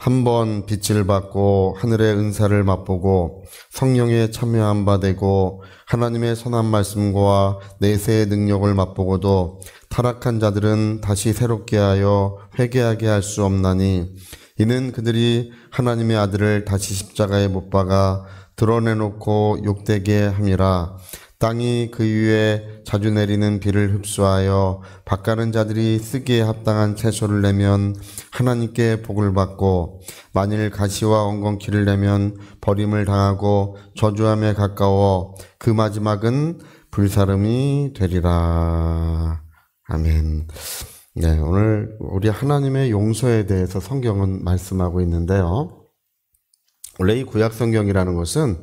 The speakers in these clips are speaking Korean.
한 번 빛을 받고 하늘의 은사를 맛보고 성령에 참여한 바 되고 하나님의 선한 말씀과 내세의 능력을 맛보고도 타락한 자들은 다시 새롭게 하여 회개하게 할 수 없나니 이는 그들이 하나님의 아들을 다시 십자가에 못 박아 드러내놓고 욕되게 함이라. 땅이 그 위에 자주 내리는 비를 흡수하여 밭가는 자들이 쓰기에 합당한 채소를 내면 하나님께 복을 받고 만일 가시와 엉겅퀴를 내면 버림을 당하고 저주함에 가까워 그 마지막은 불사름이 되리라. 아멘. 네, 오늘 우리 하나님의 용서에 대해서 성경은 말씀하고 있는데요. 원래 이 구약 성경이라는 것은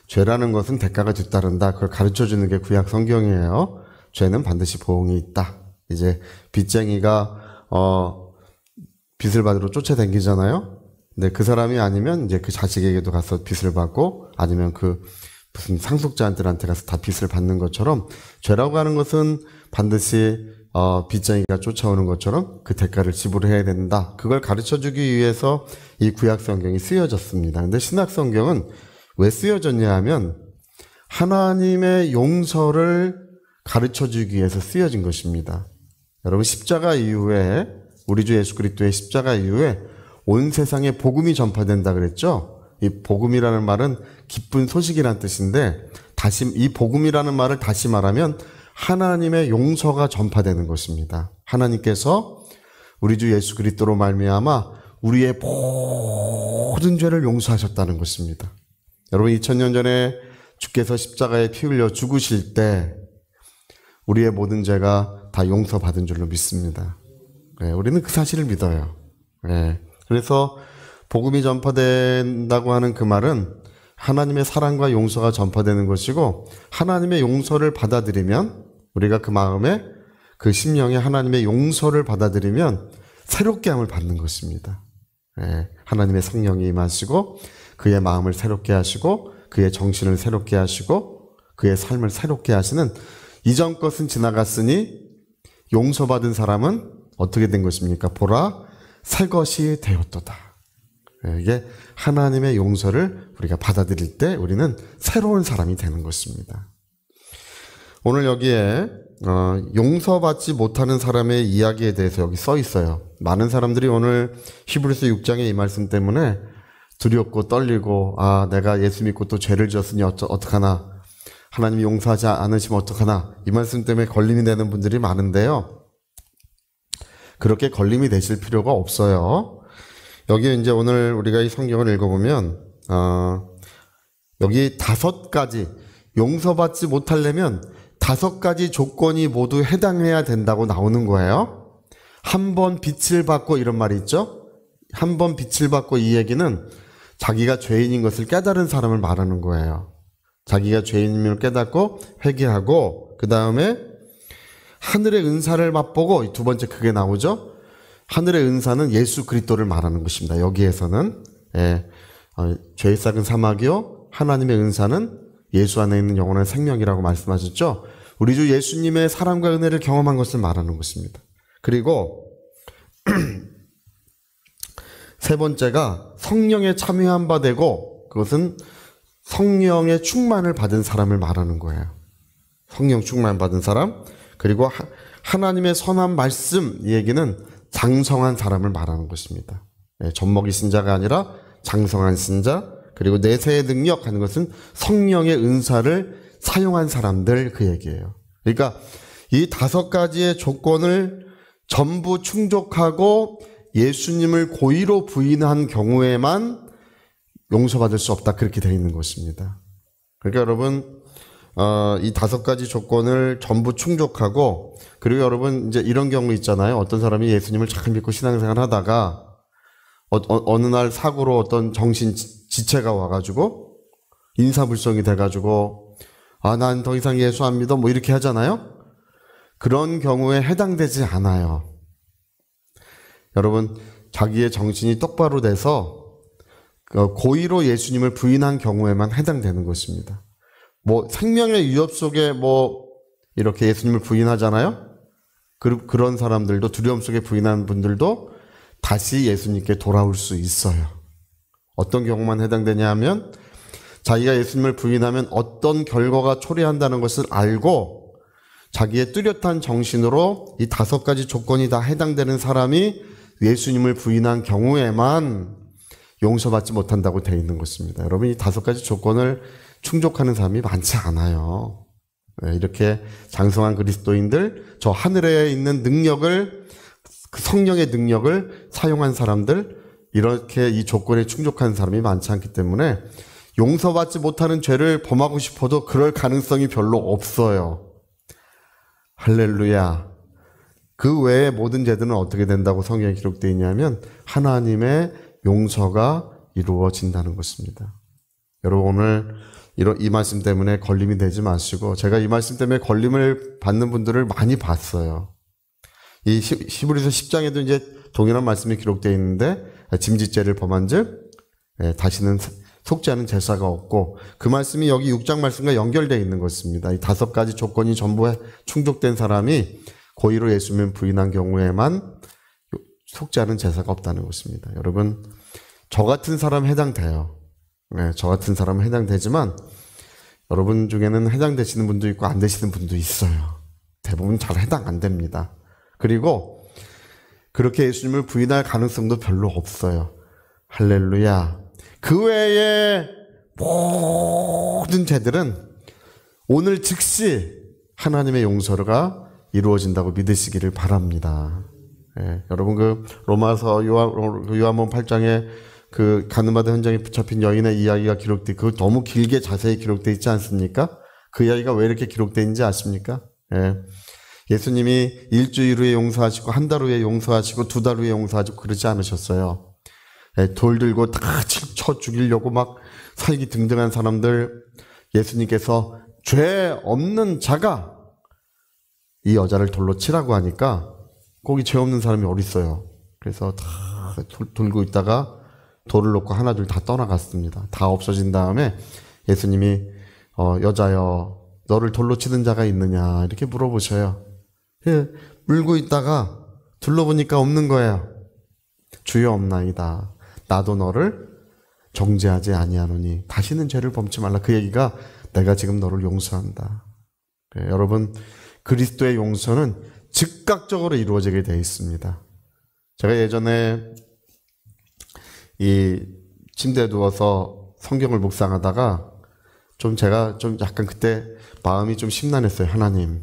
죄라는 것은 대가가 뒤따른다. 그걸 가르쳐주는 게 구약 성경이에요. 죄는 반드시 보응이 있다. 이제 빚쟁이가 빚을 받으러 쫓아다니잖아요. 근데 그 사람이 아니면 이제 그 자식에게도 가서 빚을 받고 아니면 그 무슨 상속자들한테 가서 다 빚을 받는 것처럼 죄라고 하는 것은 반드시 빚쟁이가 쫓아오는 것처럼 그 대가를 지불해야 된다. 그걸 가르쳐주기 위해서 이 구약 성경이 쓰여졌습니다. 근데 신약 성경은 왜 쓰여졌냐 하면 하나님의 용서를 가르쳐주기 위해서 쓰여진 것입니다. 여러분 십자가 이후에 우리 주 예수 그리스도의 십자가 이후에 온 세상에 복음이 전파된다 그랬죠. 이 복음이라는 말은 기쁜 소식이란 뜻인데 다시 이 복음이라는 말을 다시 말하면 하나님의 용서가 전파되는 것입니다. 하나님께서 우리 주 예수 그리스도로 말미암아 우리의 모든 죄를 용서하셨다는 것입니다. 여러분 2000년 전에 주께서 십자가에 피 흘려 죽으실 때 우리의 모든 죄가 다 용서받은 줄로 믿습니다. 네, 우리는 그 사실을 믿어요. 네, 그래서 복음이 전파된다고 하는 그 말은 하나님의 사랑과 용서가 전파되는 것이고 하나님의 용서를 받아들이면 우리가 그 마음에 그 심령에 하나님의 용서를 받아들이면 새롭게 함을 받는 것입니다. 네, 하나님의 성령이 임하시고 그의 마음을 새롭게 하시고 그의 정신을 새롭게 하시고 그의 삶을 새롭게 하시는 이전 것은 지나갔으니 용서받은 사람은 어떻게 된 것입니까? 보라 새 것이 되었도다. 이게 하나님의 용서를 우리가 받아들일 때 우리는 새로운 사람이 되는 것입니다. 오늘 여기에 용서받지 못하는 사람의 이야기에 대해서 여기 써 있어요. 많은 사람들이 오늘 히브리서 6장의 이 말씀 때문에 두렵고 떨리고 내가 예수 믿고 또 죄를 지었으니 어떡하나 하나님이 용서하지 않으시면 어떡하나 이 말씀 때문에 걸림이 되는 분들이 많은데요. 그렇게 걸림이 되실 필요가 없어요. 여기 이제 오늘 우리가 이 성경을 읽어보면 여기 5가지 용서받지 못하려면 5가지 조건이 모두 해당해야 된다고 나오는 거예요. 한 번 빛을 받고 이런 말이 있죠. 한 번 빛을 받고 이 얘기는 자기가 죄인인 것을 깨달은 사람을 말하는 거예요. 자기가 죄인임을 깨닫고 회개하고 그 다음에 하늘의 은사를 맛보고 두 번째 그게 나오죠. 하늘의 은사는 예수 그리스도를 말하는 것입니다. 여기에서는 죄의 싹은 사막이요 하나님의 은사는 예수 안에 있는 영원한 생명이라고 말씀하셨죠. 우리 주 예수님의 사랑과 은혜를 경험한 것을 말하는 것입니다. 그리고 세 번째가 성령에 참여한 바 되고 그것은 성령의 충만을 받은 사람을 말하는 거예요. 성령 충만 받은 사람. 그리고 하나님의 선한 말씀 이 얘기는 장성한 사람을 말하는 것입니다. 젖먹이 신자가 아니라 장성한 신자. 그리고 내세의 능력 하는 것은 성령의 은사를 사용한 사람들 그 얘기예요. 그러니까 이 5가지의 조건을 전부 충족하고 예수님을 고의로 부인한 경우에만 용서받을 수 없다 그렇게 되어 있는 것입니다. 그러니까 여러분 이 5가지 조건을 전부 충족하고 그리고 여러분 이제 이런 경우 있잖아요. 어떤 사람이 예수님을 잘 믿고 신앙생활 하다가 어느 날 사고로 어떤 정신 지체가 와가지고 인사불성이 돼가지고 난 더 이상 예수 안 믿어 뭐 이렇게 하잖아요. 그런 경우에 해당되지 않아요. 여러분 자기의 정신이 똑바로 돼서 고의로 예수님을 부인한 경우에만 해당되는 것입니다. 뭐 생명의 위협 속에 뭐 이렇게 예수님을 부인하잖아요. 그런 사람들도 두려움 속에 부인하는 분들도 다시 예수님께 돌아올 수 있어요. 어떤 경우만 해당되냐 하면 자기가 예수님을 부인하면 어떤 결과가 초래한다는 것을 알고 자기의 뚜렷한 정신으로 이 5가지 조건이 다 해당되는 사람이 예수님을 부인한 경우에만 용서받지 못한다고 되어 있는 것입니다. 여러분, 이 5가지 조건을 충족하는 사람이 많지 않아요. 이렇게 장성한 그리스도인들, 저 하늘에 있는 능력을, 그 성령의 능력을 사용한 사람들, 이렇게 이 조건에 충족한 사람이 많지 않기 때문에 용서받지 못하는 죄를 범하고 싶어도 그럴 가능성이 별로 없어요. 할렐루야. 그 외의 모든 죄들은 어떻게 된다고 성경에 기록되어 있냐면 하나님의 용서가 이루어진다는 것입니다. 여러분, 오늘 이 말씀 때문에 걸림이 되지 마시고, 제가 이 말씀 때문에 걸림을 받는 분들을 많이 봤어요. 이 히브리서 10장에도 이제 동일한 말씀이 기록되어 있는데 짐짓죄를 범한 즉 다시는 속지 않은 제사가 없고, 그 말씀이 여기 6장 말씀과 연결되어 있는 것입니다. 이 5가지 조건이 전부 충족된 사람이 고의로 예수님을 부인한 경우에만 속지 않은 제사가 없다는 것입니다. 여러분, 저 같은 사람 해당돼요. 저 같은 사람은 해당되지만 여러분 중에는 해당되시는 분도 있고 안 되시는 분도 있어요. 대부분 잘 해당 안 됩니다. 그리고 그렇게 예수님을 부인할 가능성도 별로 없어요. 할렐루야. 그 외에 모든 죄들은 오늘 즉시 하나님의 용서가 이루어진다고 믿으시기를 바랍니다. 여러분, 그 로마서 요한복음 8장에 그 가늠하던 현장에 붙잡힌 여인의 이야기가 기록돼, 그 너무 길게 자세히 기록되어 있지 않습니까? 그 이야기가 왜 이렇게 기록되어 있는지 아십니까? 예수님이 일주일 후에 용서하시고, 한 달 후에 용서하시고, 2달 후에 용서하시고 그러지 않으셨어요. 돌 들고 다 쳐 죽이려고 막 살기 등등한 사람들, 예수님께서 죄 없는 자가 이 여자를 돌로 치라고 하니까 거기 죄 없는 사람이 어디 있어요. 그래서 다 돌고 있다가 돌을 놓고 하나 둘 다 떠나갔습니다. 다 없어진 다음에 예수님이 여자여, 너를 돌로 치는 자가 있느냐 이렇게 물어보셔요. 물고 있다가 둘러보니까 없는 거예요. 주여 없나이다. 나도 너를 정죄하지 아니하노니 다시는 죄를 범치 말라. 그 얘기가 내가 지금 너를 용서한다. 여러분, 그리스도의 용서는 즉각적으로 이루어지게 되어 있습니다. 제가 예전에 이 침대에 누워서 성경을 묵상하다가 제가 약간 그때 마음이 좀 심란했어요. 하나님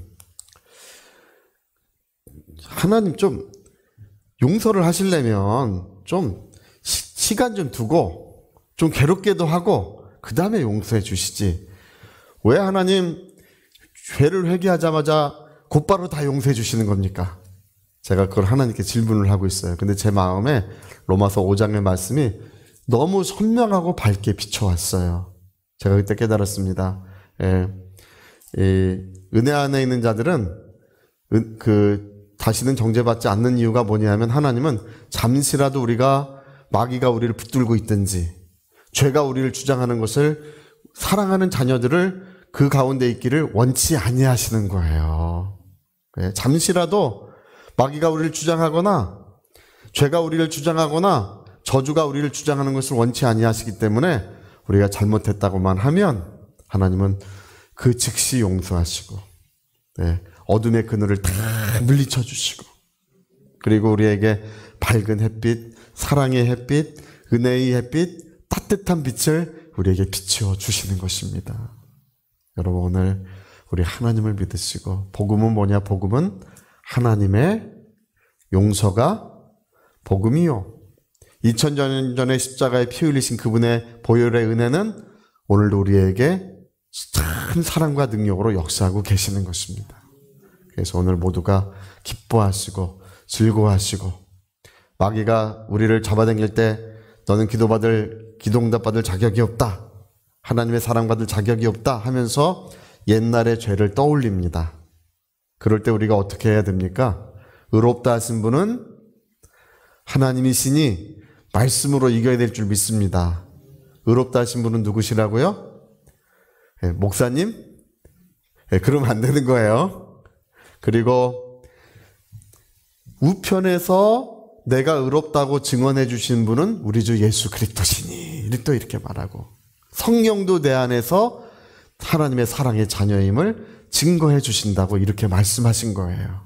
좀 용서를 하시려면 좀 시간 좀 두고 좀 괴롭게도 하고 그 다음에 용서해 주시지. 왜 하나님 죄를 회개하자마자 곧바로 다 용서해 주시는 겁니까? 제가 그걸 하나님께 질문을 하고 있어요. 근데 제 마음에 로마서 5장의 말씀이 너무 선명하고 밝게 비춰왔어요. 제가 그때 깨달았습니다. 은혜 안에 있는 자들은 다시는 정죄받지 않는 이유가 뭐냐면, 하나님은 잠시라도 마귀가 우리를 붙들고 있든지 죄가 우리를 주장하는 것을, 사랑하는 자녀들을 그 가운데 있기를 원치 아니하시는 거예요. 잠시라도 마귀가 우리를 주장하거나 죄가 우리를 주장하거나 저주가 우리를 주장하는 것을 원치 아니하시기 때문에 우리가 잘못했다고만 하면 하나님은 그 즉시 용서하시고 어둠의 그늘을 다 물리쳐 주시고, 그리고 우리에게 밝은 햇빛, 사랑의 햇빛, 은혜의 햇빛, 따뜻한 빛을 우리에게 비추어 주시는 것입니다. 여러분, 오늘 우리 하나님을 믿으시고, 복음은 뭐냐? 복음은 하나님의 용서가 복음이요. 2000년 전에 십자가에 피 흘리신 그분의 보혈의 은혜는 오늘도 우리에게 참 사랑과 능력으로 역사하고 계시는 것입니다. 그래서 오늘 모두가 기뻐하시고 즐거워하시고, 마귀가 우리를 잡아당길 때 너는 기도응답받을 자격이 없다, 하나님의 사랑받을 자격이 없다 하면서 옛날의 죄를 떠올립니다. 그럴 때 우리가 어떻게 해야 됩니까? 의롭다 하신 분은 하나님이시니 말씀으로 이겨야 될 줄 믿습니다. 의롭다 하신 분은 누구시라고요? 목사님? 그러면 안 되는 거예요. 그리고 우편에서 내가 의롭다고 증언해 주신 분은 우리 주 예수 그리스도시니 또 이렇게 말하고 성령도 내 안에서 하나님의 사랑의 자녀임을 증거해 주신다고 이렇게 말씀하신 거예요.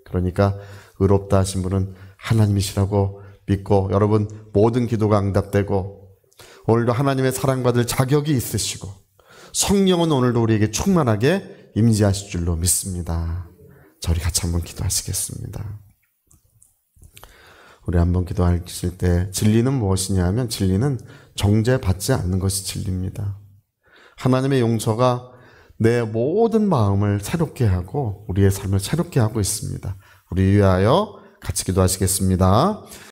그러니까 의롭다 하신 분은 하나님이시라고 믿고 여러분 모든 기도가 응답되고 오늘도 하나님의 사랑받을 자격이 있으시고 성령은 오늘도 우리에게 충만하게 임재하실 줄로 믿습니다. 저희 같이 한번 기도하시겠습니다. 우리 한번 기도하실 때 진리는 무엇이냐 하면 진리는 정죄받지 않는 것이 진리입니다. 하나님의 용서가 내 모든 마음을 새롭게 하고 우리의 삶을 새롭게 하고 있습니다. 우리 위하여 같이 기도하시겠습니다.